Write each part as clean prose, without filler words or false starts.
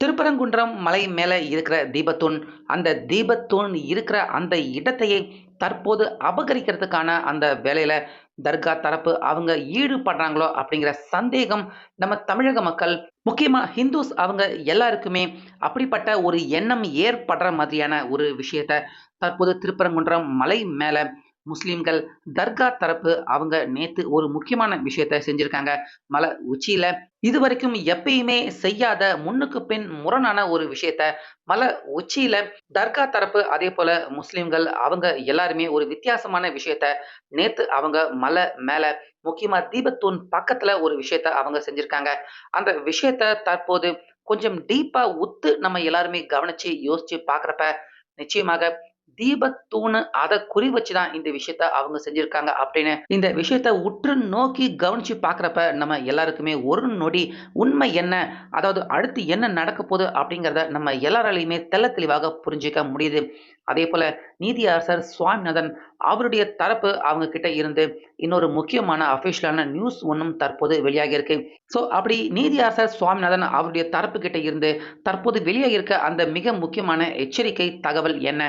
திருப்பரங்குன்றம் மலை மேல இருக்கிற தீபத்தூண், அந்த தீபத்தூண் இருக்கிற அந்த இடத்தையே தற்போது அபகரிக்கிறதுக்கான அந்த வேலையில தர்கா தரப்பு அவங்க ஈடுபடுறாங்களோ அப்படிங்கிற சந்தேகம் நம்ம தமிழக மக்கள், முக்கியமா ஹிந்துஸ் அவங்க எல்லாருக்குமே அப்படிப்பட்ட ஒரு எண்ணம் ஏற்படுற மாதிரியான ஒரு விஷயத்த தற்போது திருப்பரங்குன்றம் மலை மேல முஸ்லிம்கள் தர்கா தரப்பு அவங்க நேத்து ஒரு முக்கியமான விஷயத்த செஞ்சிருக்காங்க. மலை உச்சியில இதுவரைக்கும் எப்பயுமே செய்யாத முன்னுக்கு பின் முரணான ஒரு விஷயத்த மலை உச்சியில தர்கா தரப்பு அதே போல முஸ்லிம்கள் அவங்க எல்லாருமே ஒரு வித்தியாசமான விஷயத்த நேத்து அவங்க மலை மேல முக்கியமா தீபத்தூண் பக்கத்துல ஒரு விஷயத்த அவங்க செஞ்சிருக்காங்க. அந்த விஷயத்த தற்போது கொஞ்சம் டீப்பா உத்து நம்ம எல்லாருமே கவனிச்சு யோசிச்சு பார்க்குறப்ப, நிச்சயமாக தீபத்தூணு அத குறி வச்சு தான் இந்த விஷயத்த அவங்க செஞ்சிருக்காங்க அப்படின்னு இந்த விஷயத்த உற்று நோக்கி கவனிச்சு பார்க்குறப்ப, நம்ம எல்லாருக்குமே ஒரு நொடி உண்மை என்ன? அதாவது அடுத்து என்ன நடக்கப் போது அப்படிங்கிறத நம்ம எல்லாராலையுமே தெள்ளத் தெளிவாக புரிஞ்சுக்க முடியுது. அதேபோல நீதியரசர் சுவாமிநாதன் அவருடைய தரப்பு அவங்க கிட்ட இருந்து இன்னொரு முக்கியமான அஃபிஷியலான நியூஸ் ஒண்ணும் தற்போது வெளியாகியிருக்கு. ஸோ அப்படி நீதியரசர் சுவாமிநாதன் அவருடைய தரப்பு கிட்ட இருந்து தற்போது வெளியாகியிருக்க அந்த மிக முக்கியமான எச்சரிக்கை தகவல் என்ன?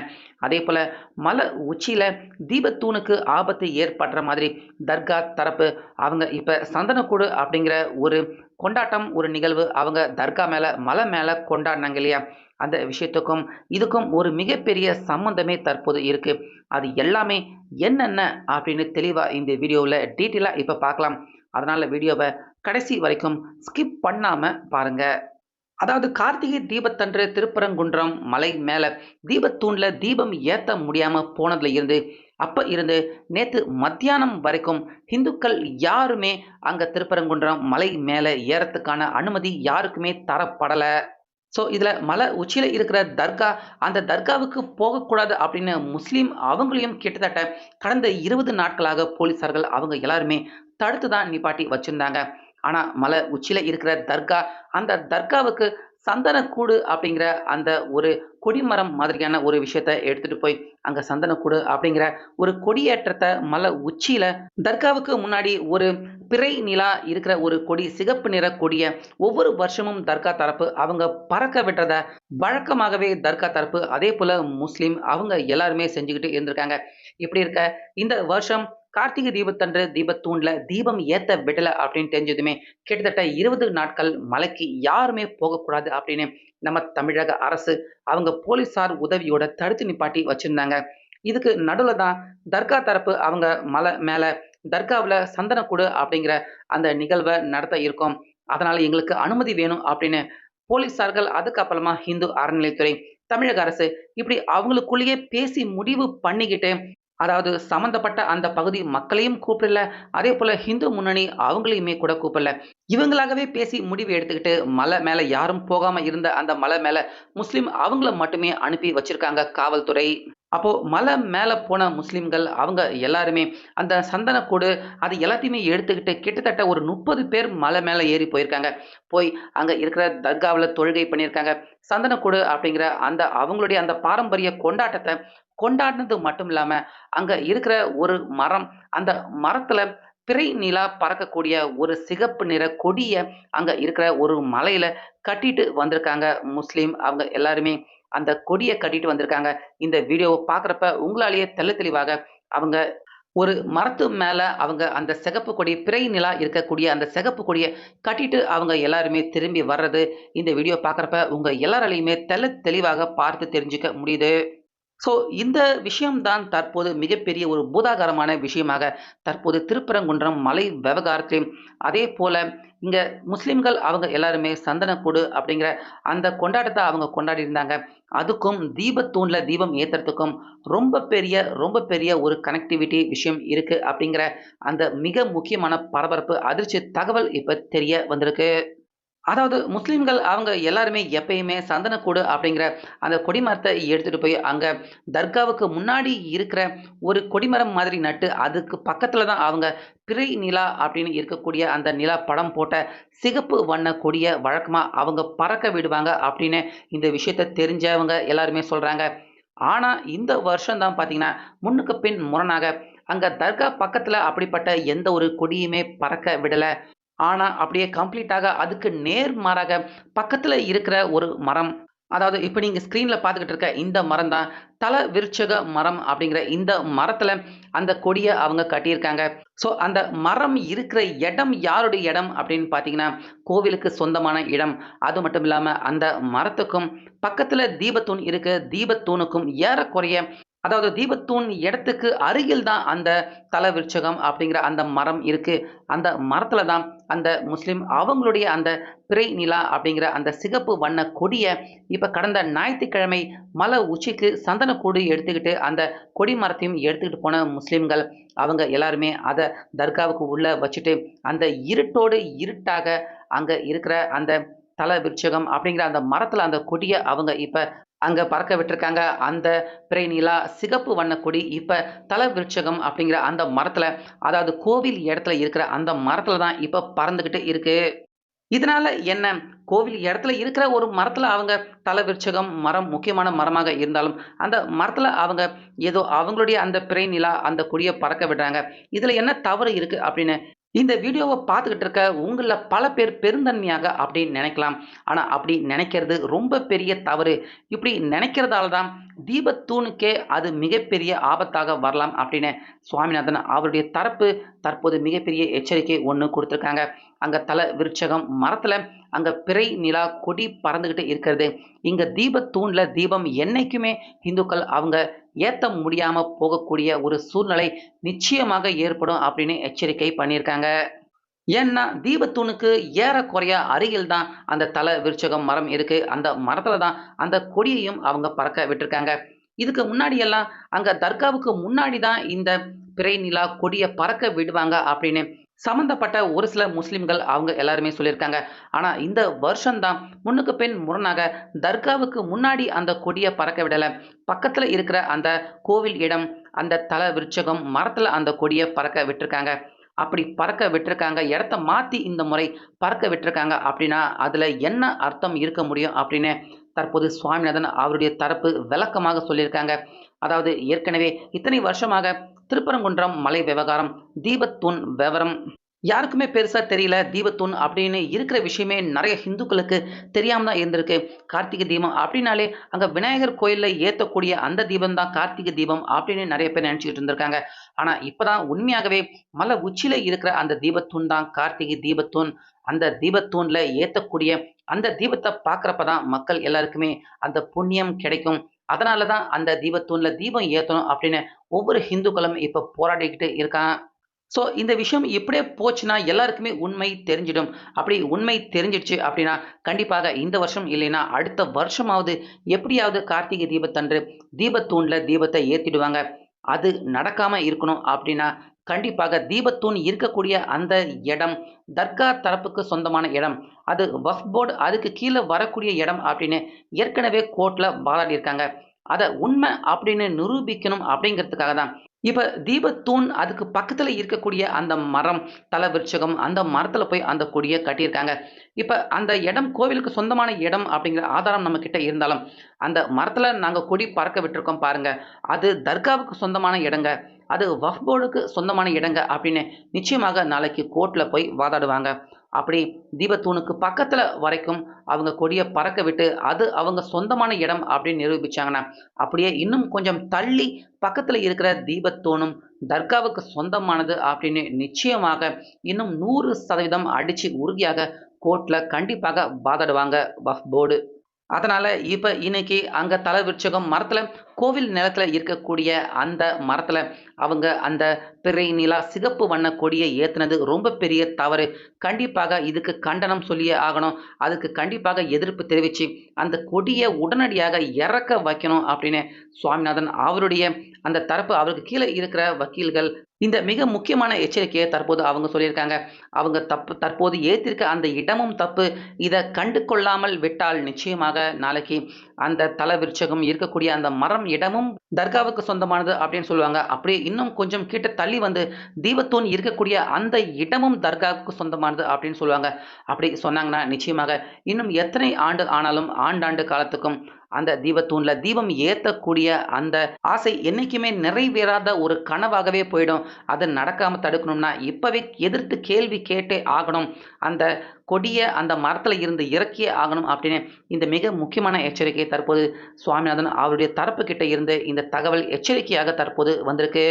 அதேபோல மலை உச்சியில தீபத்தூணுக்கு ஆபத்து ஏற்படுற மாதிரி தர்கா தரப்பு அவங்க இப்ப சந்தனக்கூடு அப்படிங்கிற ஒரு கொண்டாட்டம், ஒரு நிகழ்வு அவங்க தர்கா மேல மலை மேல கொண்டாடுனாங்க இல்லையா? அந்த விஷயத்துக்கும் இதுக்கும் ஒரு மிகப்பெரிய சம்மந்தமே தற்போது இருக்கு. அது எல்லாமே என்னென்ன அப்படின்னு தெளிவா இந்த வீடியோவுல டீட்டெயிலா இப்ப பார்க்கலாம். அதனால வீடியோவ கடைசி வரைக்கும் ஸ்கிப் பண்ணாம பாருங்க. அதாவது கார்த்திகை தீபத்தன்று திருப்பரங்குன்றம் மலை மேல தீபத்தூண்ல தீபம் ஏத்த முடியாம போனதுல இருந்து அப்ப இருந்து நேத்து மத்தியானம் வரைக்கும் இந்துக்கள் யாருமே அங்க திருப்பரங்குன்றம் மலை மேல ஏறத்துக்கான அனுமதி யாருக்குமே தரப்படல. ஸோ இதுல மலை உச்சியில இருக்கிற தர்கா, அந்த தர்காவுக்கு போகக்கூடாது அப்படின்னு முஸ்லீம் அவங்களையும் கிட்டத்தட்ட கடந்த 20 நாட்களாக போலீஸார்கள் அவங்க எல்லாருமே தடுத்து தான் நிப்பாட்டி வச்சிருந்தாங்க. ஆனா மலை உச்சியில இருக்கிற தர்கா, அந்த தர்காவுக்கு சந்தனக்கூடு அப்படிங்கிற அந்த ஒரு கொடிமரம் மாதிரியான ஒரு விஷயத்த எடுத்துட்டு போய், அங்க சந்தனக்கூடு அப்படிங்கிற ஒரு கொடியேற்றத்த மலை உச்சியில தர்காவுக்கு முன்னாடி ஒரு பிறை நிலா இருக்கிற ஒரு கொடி, சிகப்பு நிற கொடிய ஒவ்வொரு வருஷமும் தர்கா தரப்பு அவங்க பறக்க விடுறத வழக்கமாகவே தர்கா தரப்பு, அதேபோல முஸ்லிம் அவங்க எல்லாருமே செஞ்சுகிட்டு இருந்திருக்காங்க. இப்படி இருக்க இந்த வருஷம் கார்த்திகை தீபத்தன்று தீபத்தூண்ல தீபம் ஏத்த விடல அப்படின்னு தெரிஞ்சதுமே, கிட்டத்தட்ட 20 நாட்கள் மலைக்கு யாருமே போகக்கூடாது அப்படின்னு நம்ம தமிழக அரசு அவங்க போலீசார் உதவியோட தடுத்து நிப்பாட்டி வச்சிருந்தாங்க. இதுக்கு நடுவுல தான் தர்கா தரப்பு அவங்க மலை மேல தர்காவுல சந்தனக்கூடு அப்படிங்கிற அந்த நிகழ்வ நடத்த இருக்கோம். அதனால எங்களுக்கு அனுமதி வேணும் அப்படின்னு போலீசார்கள், அதுக்கப்புறமா இந்து அறநிலைத்துறை, தமிழக அரசு இப்படி அவங்களுக்குள்ளேயே பேசி முடிவு பண்ணிக்கிட்டு, அதாவது சம்மந்தப்பட்ட அந்த பகுதி மக்களையும் கூப்பிடல, அதேபோல இந்து முன்னணி அவங்களையுமே கூட கூப்பிடல. இவங்களாகவே பேசி முடிவு எடுத்துக்கிட்டு மலை மேல யாரும் போகாம இருந்த அந்த மலை மேல முஸ்லிம் அவங்கள மட்டுமே அனுப்பி வச்சிருக்காங்க காவல்துறை. அப்போ மலை மேல போன முஸ்லிம்கள் அவங்க எல்லாருமே அந்த சந்தனக்கூடு அது எல்லாத்தையுமே எடுத்துக்கிட்டு கிட்டத்தட்ட ஒரு 30 பேர் மலை மேல ஏறி போயிருக்காங்க. போய் அங்க இருக்கிற தர்காவுல தொழுகை பண்ணியிருக்காங்க. சந்தனக்கூடு அப்படிங்கிற அந்த அவங்களுடைய அந்த பாரம்பரிய கொண்டாட்டத்த கொண்டாடினது மட்டும் இல்லாம, அங்க இருக்கிற ஒரு மரம், அந்த மரத்துல பிறை நிலா பறக்கக்கூடிய ஒரு சிகப்பு நிற கொடிய அங்க இருக்கிற ஒரு மலையில கட்டிட்டு வந்திருக்காங்க முஸ்லிம் அவங்க எல்லாருமே. அந்த கொடிய கட்டிட்டு வந்திருக்காங்க. இந்த வீடியோவ பார்க்குறப்ப உங்களாலேயே தெள்ளத் தெளிவாக அவங்க ஒரு மரத்து மேல அவங்க அந்த சிகப்பு கொடி பிறை நிலா இருக்கக்கூடிய அந்த சிகப்பு கொடிய கட்டிட்டு அவங்க எல்லாருமே திரும்பி வர்றது, இந்த வீடியோ பார்க்குறப்ப உங்க எல்லாராலையுமே தெள்ளத் தெளிவாக பார்த்து தெரிஞ்சுக்க முடியுது. ஸோ இந்த விஷயம் தான் தற்போது மிகப்பெரிய ஒரு பூதாகாரமான விஷயமாக தற்போது திருப்பரங்குன்றம் மலை விவகாரத்திலும், அதேபோல இங்க முஸ்லிம்கள் அவங்க எல்லாருமே சந்தனக்கூடு அப்படிங்கிற அந்த கொண்டாட்டத்த அவங்க கொண்டாடியிருந்தாங்க. அதுக்கும் தீபத்தூண்ல தீபம் ஏத்துறதுக்கும் ரொம்ப பெரிய ஒரு கனெக்டிவிட்டி விஷயம் இருக்கு அப்படிங்கிற அந்த மிக முக்கியமான பரபரப்பு, அதிர்ச்சி தகவல் இப்ப தெரிய வந்திருக்கு. அதாவது முஸ்லிம்கள் அவங்க எல்லாருமே எப்பயுமே சந்தனக்கூடு அப்படிங்கிற அந்த கொடிமரத்த எடுத்துட்டு போய் அங்க தர்காவுக்கு முன்னாடி இருக்கிற ஒரு கொடிமரம் மாதிரி நட்டு, அதுக்கு பக்கத்துல தான் அவங்க பிறை நிலா அப்படின்னு இருக்கக்கூடிய அந்த நிலா படம் போட்ட சிகப்பு வண்ண கொடிய வழக்கமா அவங்க பறக்க விடுவாங்க அப்படின்னு இந்த விஷயத்த தெரிஞ்சவங்க எல்லாருமே சொல்றாங்க. ஆனா இந்த வருஷம் தான் பார்த்தீங்கன்னா, முன்னுக்கு பின் முரணாக அங்க தர்கா பக்கத்துல அப்படிப்பட்ட எந்த ஒரு கொடியுமே பறக்க விடல. ஆனா, அப்படியே கம்ப்ளீட்டாக அதுக்கு நேர்மாறாக பக்கத்துல இருக்கிற ஒரு மரம், அதாவது இப்ப நீங்க ஸ்க்ரீன்ல பார்த்துக்கிட்டு இருக்க இந்த மரம் தான் தல விருட்சக மரம் அப்படிங்கிற இந்த மரத்துல அந்த கொடிய அவங்க கட்டியிருக்காங்க. ஸோ அந்த மரம் இருக்கிற இடம் யாருடைய இடம் அப்படின்னு பார்த்தீங்கன்னா, கோவிலுக்கு சொந்தமான இடம். அது மட்டும் இல்லாம அந்த மரத்துக்கும் பக்கத்துல தீபத்தூண் இருக்கு. தீபத்தூணுக்கும் ஏறக்குறைய, அதாவது தீபத்தூண் இடத்துக்கு அருகில் தான் அந்த தல விருட்சகம் அப்படிங்கிற அந்த மரம் இருக்கு. அந்த மரத்துல தான் அந்த முஸ்லிம் அவங்களுடைய அந்த பிறை நிலா அப்படிங்கிற அந்த சிகப்பு வண்ண கொடிய இப்ப கடந்த ஞாயித்துக்கிழமை மலை உச்சிக்கு சந்தனக்கூடு எடுத்துக்கிட்டு அந்த கொடி மரத்தையும் எடுத்துக்கிட்டு போன முஸ்லிம்கள் அவங்க எல்லாருமே அத தர்காவுக்கு உள்ள வச்சுட்டு, அந்த இருட்டோடு இருட்டாக அங்க இருக்கிற அந்த தல விருட்சகம் அப்படிங்கிற அந்த மரத்துல அந்த கொடிய அவங்க இப்ப அங்க பறக்க விட்டுருக்காங்க. அந்த பிறை நிலா சிகப்பு வண்ண கொடி இப்ப தல விருட்சகம் அப்படிங்கிற அந்த மரத்துல, அதாவது கோவில் இடத்துல இருக்கிற அந்த மரத்துல தான் இப்ப பறந்துகிட்டு இருக்கு. இதனால என்ன? கோவில் இடத்துல இருக்கிற ஒரு மரத்துல அவங்க தல விருட்சகம் மரம் முக்கியமான மரமாக இருந்தாலும், அந்த மரத்துல அவங்க ஏதோ அவங்களுடைய அந்த பிறை நிலா அந்த கொடிய பறக்க விடுறாங்க. இதுல என்ன தவறு இருக்கு அப்படின்னு இந்த வீடியோவ பார்த்துக்கிட்டு இருக்க உங்கள்ல பல பேர் பெருந்தன்மையாக அப்படி நினைக்கலாம். ஆனா அப்படி நினைக்கிறது ரொம்ப பெரிய தவறு. இப்படி நினைக்கிறதால தான் தீபத்தூணுக்கே அது மிகப்பெரிய ஆபத்தாக வரலாம் அப்படின்னு சுவாமிநாதன் அவருடைய தரப்பு தற்போது மிகப்பெரிய எச்சரிக்கை ஒண்ணு குடுத்திருக்காங்க. அங்க தல விருட்சகம் மரத்துல அங்க பிறை நிலா கொடி பறந்துகிட்டு இருக்கிறது. இங்க தீபத்தூண்ல தீபம் என்னைக்குமே இந்துக்கள் அவங்க ஏத்த முடியாம போகக்கூடிய ஒரு சூழ்நிலை நிச்சயமாக ஏற்படும் அப்படின்னு எச்சரிக்கை பண்ணியிருக்காங்க. ஏன்னா, தீபத்தூணுக்கு ஏறக்குறைய அருகில் தான் அந்த தல விருட்சகம் மரம் இருக்கு. அந்த மரத்துல தான் அந்த கொடியையும் அவங்க பறக்க விட்டுருக்காங்க. இதுக்கு முன்னாடி எல்லாம் அங்க தர்காவுக்கு முன்னாடி தான் இந்த பிறை நிலா கொடிய பறக்க விடுவாங்க அப்படின்னு சம்மந்தப்பட்ட ஒரு சில முஸ்லிம்கள் அவங்க எல்லாருமே சொல்லியிருக்காங்க. ஆனா இந்த வருஷம் தான் முன்னுக்கு பின் முரணாக தர்காவுக்கு முன்னாடி அந்த கொடிய பறக்க விடல. பக்கத்துல இருக்கிற அந்த கோவில் இடம், அந்த தல விருட்சகம் மரத்துல அந்த கொடிய பறக்க விட்டுருக்காங்க. அப்படி பறக்க விட்டுருக்காங்க. இடத்த மாத்தி இந்த முறை பறக்க விட்டுருக்காங்க அப்படின்னா, அதுல என்ன அர்த்தம் இருக்க முடியும் அப்படின்னு தற்போது சுவாமிநாதன் அவருடைய தரப்பு விளக்கமாக சொல்லியிருக்காங்க. அதாவது ஏற்கனவே இத்தனை வருஷமாக திருப்பரங்குன்றம் மலை விவகாரம், தீபத்தூண் விவரம் யாருக்குமே பெருசா தெரியல. தீபத்தூண் அப்படின்னு இருக்கிற விஷயமே நெறைய ஹிந்துக்களுக்கு தெரியாம தான் இருந்திருக்கு. கார்த்திகை தீபம் அப்படின்னாலே, அங்க விநாயகர் கோயில்ல ஏத்தக்கூடிய அந்த தீபம் தான் கார்த்திகை தீபம் அப்படின்னு நெறைய பேர் நெனச்சுக்கிட்டு இருந்திருக்காங்க. ஆனா இப்ப தான் உண்மையாகவே மலை உச்சியில இருக்கிற அந்த தீபத்தூண் தான் கார்த்திகை தீபத்தூண். அந்த தீபத்தூண்ல ஏத்தக்கூடிய அந்த தீபத்த பார்க்கிறப்ப தான் மக்கள் எல்லாருக்குமே அந்த புண்ணியம் கிடைக்கும். அதனால தான் அந்த தீபத்தூண்ல தீபம் ஏத்தணும் அப்படின்னு ஒவ்வொரு ஹிந்துக்களும் இப்ப போராடிக்கிட்டு இருக்கான். ஸோ இந்த விஷயம் இப்படியே போச்சுன்னா எல்லாருக்குமே உண்மை தெரிஞ்சிடும். அப்படி உண்மை தெரிஞ்சிடுச்சு அப்படின்னா, கண்டிப்பாக இந்த வருஷம் இல்லைன்னா, அடுத்த வருஷமாவது எப்படியாவது கார்த்திகை தீபத்தன்று தீபத்தூண்ல தீபத்த ஏத்திடுவாங்க. அது நடக்காம இருக்கணும் அப்படின்னா, கண்டிப்பாக தீபத்தூண் இருக்கக்கூடிய அந்த இடம், தர்கா தரப்புக்கு சொந்தமான இடம். அது வக்ஃப் போர்டு அதுக்கு கீழ வரக்கூடிய இடம் அப்படின்னு ஏற்கனவே கோர்ட்ல வாதாடியிருக்காங்க. அத உண்மை அப்படின்னு நிரூபிக்கணும் அப்படிங்கிறதுக்காக தான் இப்ப தீபத்தூண் அதுக்கு பக்கத்துல இருக்கக்கூடிய அந்த மரம், தல விருட்சகம் அந்த மரத்துல போய் அந்த கொடிய கட்டியிருக்காங்க. இப்ப அந்த இடம் கோவிலுக்கு சொந்தமான இடம் அப்படிங்கிற ஆதாரம் நம்மகிட்ட இருந்தாலும், அந்த மரத்துல நாங்க கொடி பறக்க விட்டுருக்கோம் பாருங்க. அது தர்காவுக்கு சொந்தமான இடங்க. அது வக்ஃப் போர்டுக்கு சொந்தமான இடங்க அப்படின்னு நிச்சயமாக நாளைக்கு கோர்ட்ல போய் வாதாடுவாங்க. அப்படி தீபத்தூணுக்கு பக்கத்துல வரைக்கும் அவங்க கொடிய பறக்க விட்டு, அது அவங்க சொந்தமான இடம் அப்படின்னு நிரூபிச்சாங்கன்னா, அப்படியே இன்னும் கொஞ்சம் தள்ளி பக்கத்துல இருக்கிற தீபத்தூணும் தர்காவுக்கு சொந்தமானது அப்படின்னு நிச்சயமாக இன்னும் 100% அடிச்சு உறுதியாக கோர்ட்ல கண்டிப்பாக வாதாடுவாங்க வக்ஃப் போர்டு. அதனால இப்ப இன்னைக்கு அங்க தல விருட்சகம் மரத்துல கோவில் நிலத்துல இருக்கக்கூடிய அந்த மரத்துல அவங்க அந்த பிறை நிலா சிகப்பு வண்ண கொடியை ஏத்துனது ரொம்ப பெரிய தவறு. கண்டிப்பாக இதுக்கு கண்டனம் சொல்லியே ஆகணும். அதுக்கு கண்டிப்பாக எதிர்ப்பு தெரிவிச்சு அந்த கொடிய உடனடியாக இறக்க வைக்கணும் அப்படின்னு சுவாமிநாதன் அவருடைய அந்த தரப்பு அவருக்கு கீழ இருக்கிற வக்கீல்கள் இந்த மிக முக்கியமான எச்சரிக்கைய தற்போது அவங்க சொல்லியிருக்காங்க. அவங்க தற்போது ஏத்திருக்க அந்த இடமும் தப்பு. இத கண்டு கொள்ளாமல் விட்டால் நிச்சயமாக நாளைக்கு அந்த தல விருட்சகம் இருக்கக்கூடிய அந்த மரம் இடமும் தர்காவுக்கு சொந்தமானது அப்படின்னு சொல்லுவாங்க. அப்படியே இன்னும் கொஞ்சம் கிட்ட தள்ளி வந்து தீபத்தூண் இருக்கக்கூடிய அந்த இடமும் தர்காவுக்கு சொந்தமானது அப்படின்னு சொல்லுவாங்க. அப்படி சொன்னாங்கன்னா நிச்சயமாக இன்னும் எத்தனை ஆண்டு ஆனாலும் ஆண்டாண்டு காலத்துக்கும் அந்த தீபத்தூண்ல தீபம் ஏத்தக்கூடிய அந்த ஆசை என்னைக்குமே நிறைவேறாத ஒரு கனவாகவே போயிடும். அது நடக்காம தடுக்கணும்னா, இப்பவே எதிர்த்து கேள்வி கேட்டே ஆகணும். அந்த கொடிய அந்த மரத்துல இருந்து இறக்கியே ஆகணும் அப்படின்னு இந்த மிக முக்கியமான எச்சரிக்கை தற்போது சுவாமிநாதன் அவருடைய தரப்பு கிட்ட இருந்து இந்த தகவல் எச்சரிக்கையாக தற்போது வந்திருக்கு.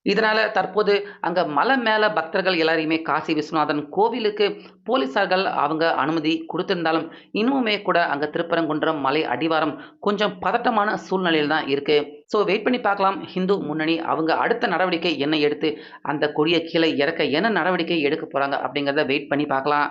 இதனால தற்போது அங்க மலை மேல பக்தர்கள் எல்லாரையுமே காசி விஸ்வநாதன் கோவிலுக்கு போலீஸார்கள் அவங்க அனுமதி குடுத்திருந்தாலும், இன்னமுமே கூட அங்க திருப்பரங்குன்றம் மலை அடிவாரம் கொஞ்சம் பதட்டமான சூழ்நிலையில தான் இருக்கு. ஸோ வெயிட் பண்ணி பார்க்கலாம். இந்து முன்னணி அவங்க அடுத்த நடவடிக்கை என்ன எடுத்து அந்த கொடிய கீழ இறக்க என்ன நடவடிக்கை எடுக்க போறாங்க அப்படிங்கிறத வெயிட் பண்ணி பார்க்கலாம்.